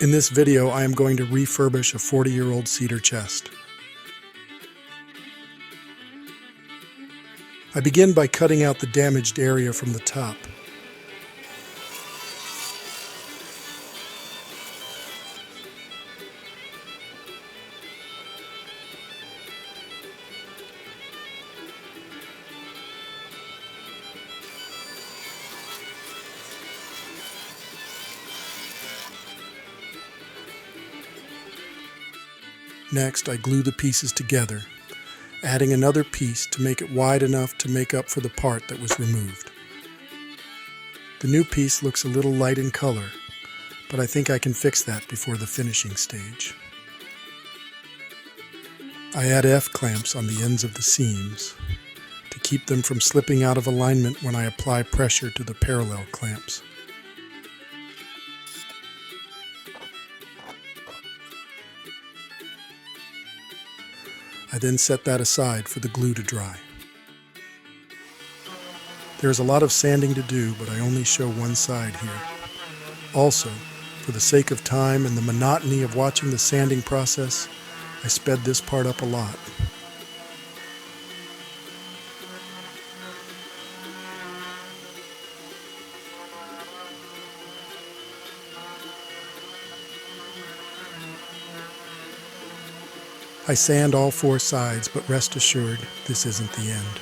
In this video, I am going to refurbish a 40-year-old cedar chest. I begin by cutting out the damaged area from the top. Next, I glue the pieces together, adding another piece to make it wide enough to make up for the part that was removed. The new piece looks a little light in color, but I think I can fix that before the finishing stage. I add F-clamps on the ends of the seams to keep them from slipping out of alignment when I apply pressure to the parallel clamps. I then set that aside for the glue to dry. There is a lot of sanding to do, but I only show one side here. Also, for the sake of time and the monotony of watching the sanding process, I sped this part up a lot. I sand all four sides, but rest assured, this isn't the end.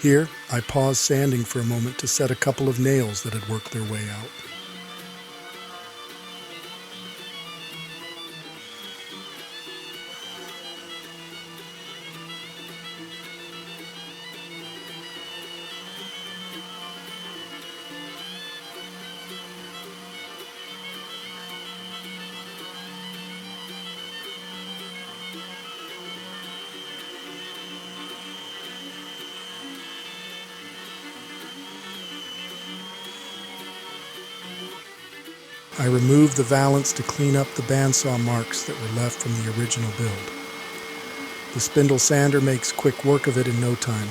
Here, I pause sanding for a moment to set a couple of nails that had worked their way out. I removed the valance to clean up the bandsaw marks that were left from the original build. The spindle sander makes quick work of it in no time.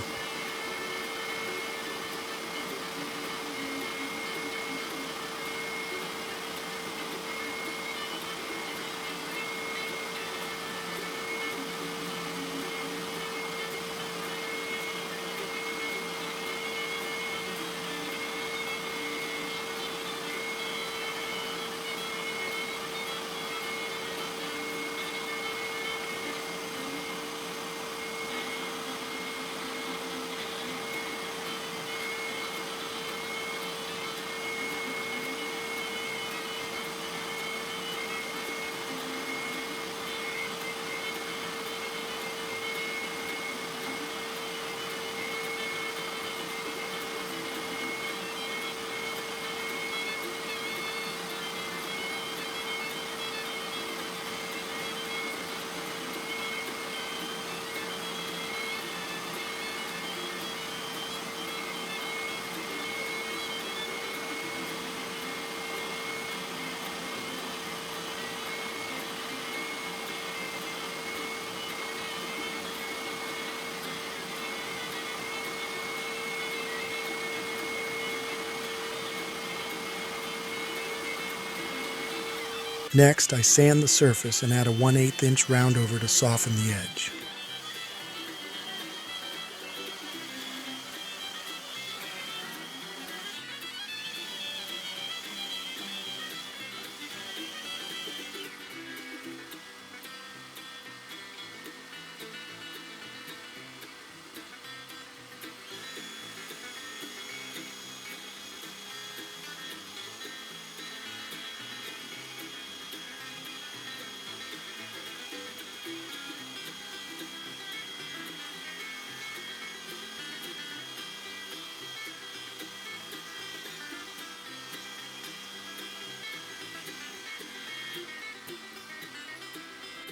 Next, I sand the surface and add a 1/8 inch roundover to soften the edge.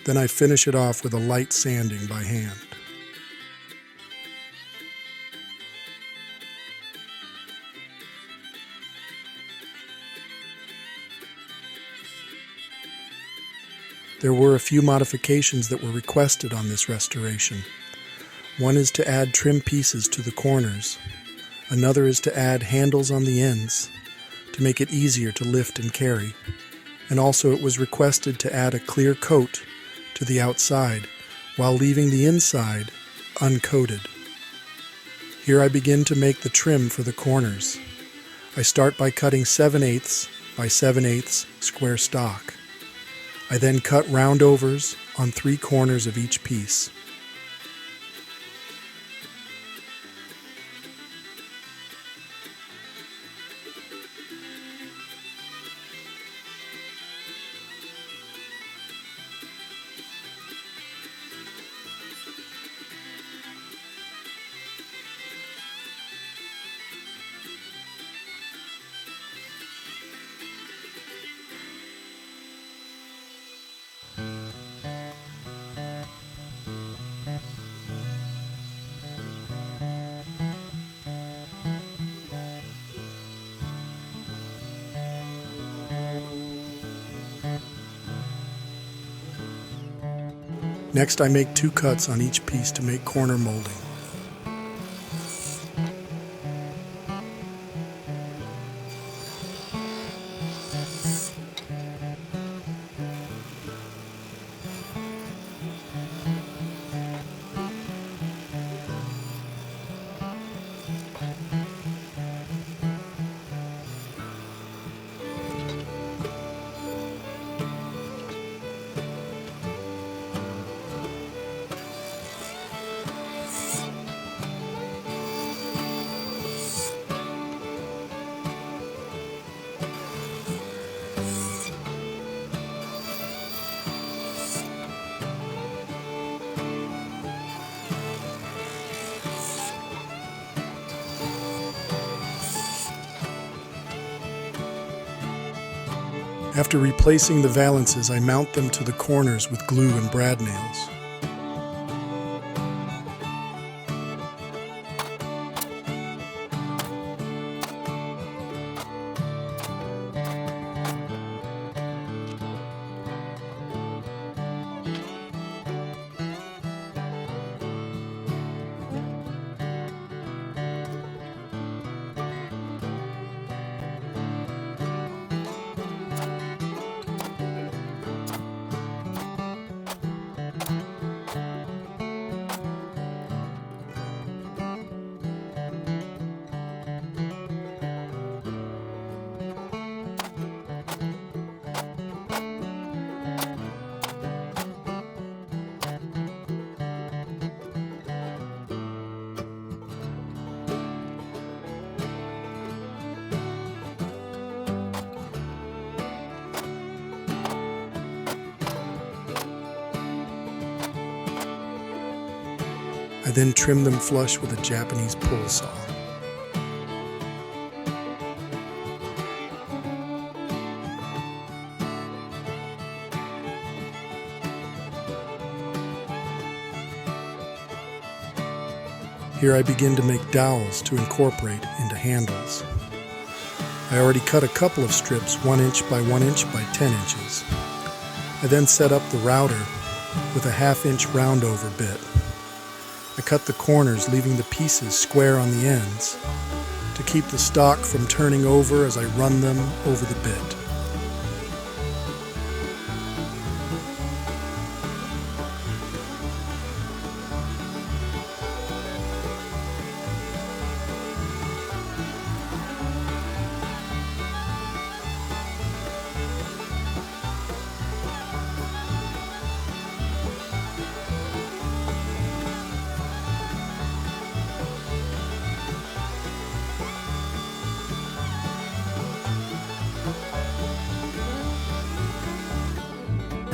Then I finish it off with a light sanding by hand. There were a few modifications that were requested on this restoration. One is to add trim pieces to the corners. Another is to add handles on the ends to make it easier to lift and carry. And also it was requested to add a clear coat to the outside while leaving the inside uncoated. Here I begin to make the trim for the corners. I start by cutting 7/8 by 7/8 square stock. I then cut roundovers on 3 corners of each piece. Next, I make 2 cuts on each piece to make corner molding. After replacing the valances, I mount them to the corners with glue and brad nails. I then trim them flush with a Japanese pull saw. Here I begin to make dowels to incorporate into handles. I already cut a couple of strips 1 inch by 1 inch by 10 inches. I then set up the router with a 1/2 inch roundover bit. I cut the corners, leaving the pieces square on the ends to keep the stock from turning over as I run them over the bit.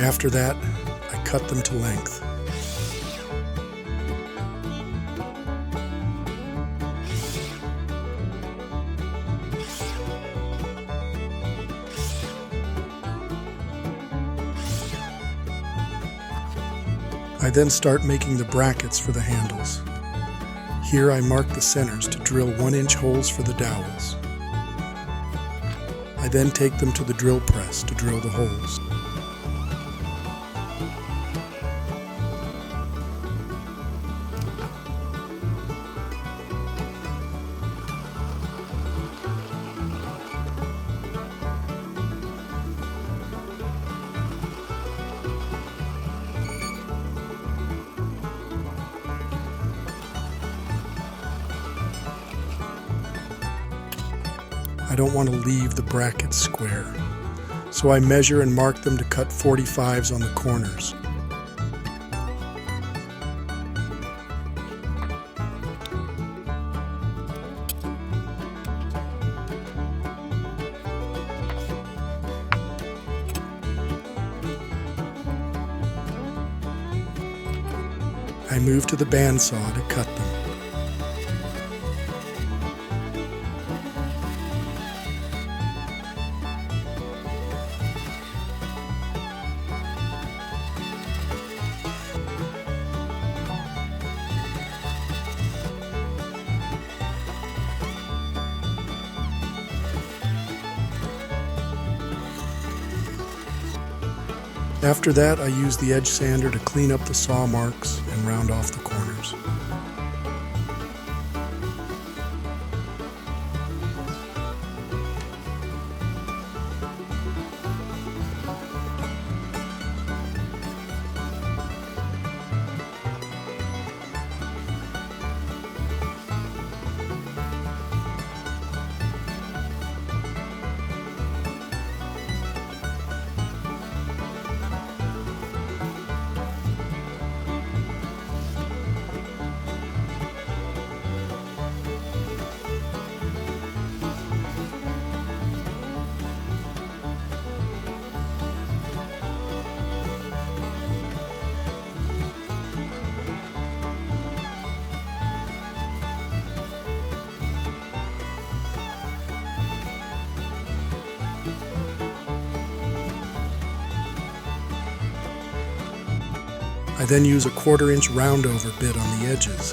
After that, I cut them to length. I then start making the brackets for the handles. Here I mark the centers to drill 1 inch holes for the dowels. I then take them to the drill press to drill the holes. I don't want to leave the brackets square, so I measure and mark them to cut 45s on the corners. I move to the bandsaw to cut them. After that, I use the edge sander to clean up the saw marks and round off the corners. I then use a 1/4-inch roundover bit on the edges.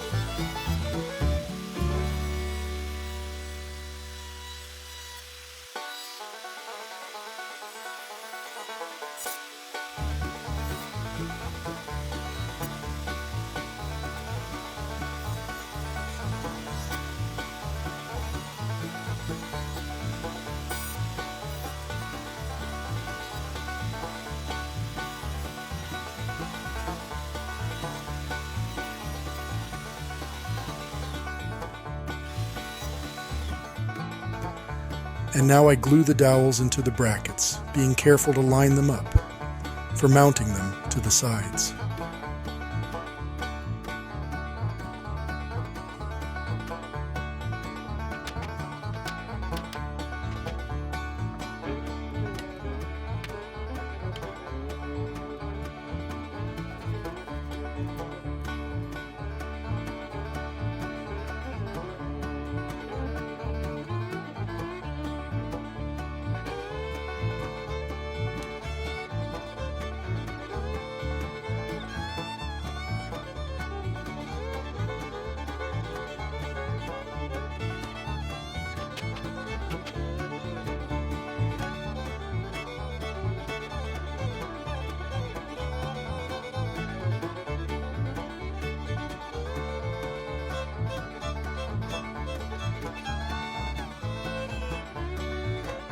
And now I glue the dowels into the brackets, being careful to line them up for mounting them to the sides.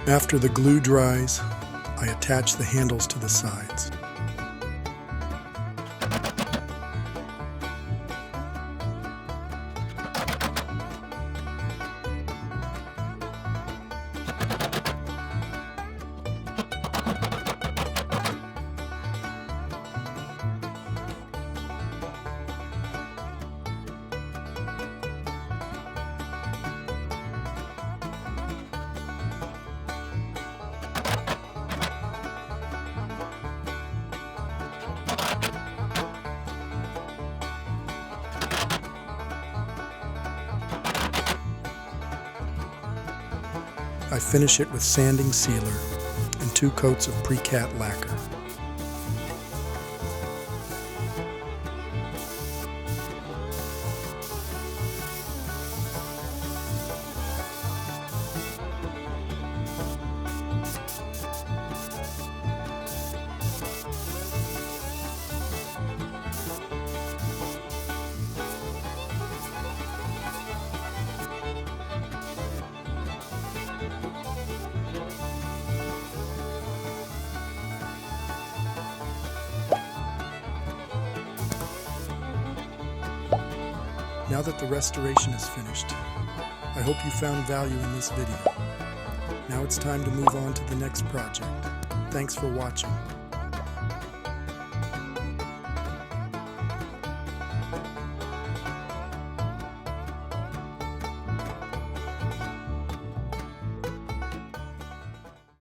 After the glue dries, I attach the handles to the sides. I finish it with sanding sealer and 2 coats of pre-cat lacquer. Now that the restoration is finished, I hope you found value in this video. Now it's time to move on to the next project. Thanks for watching.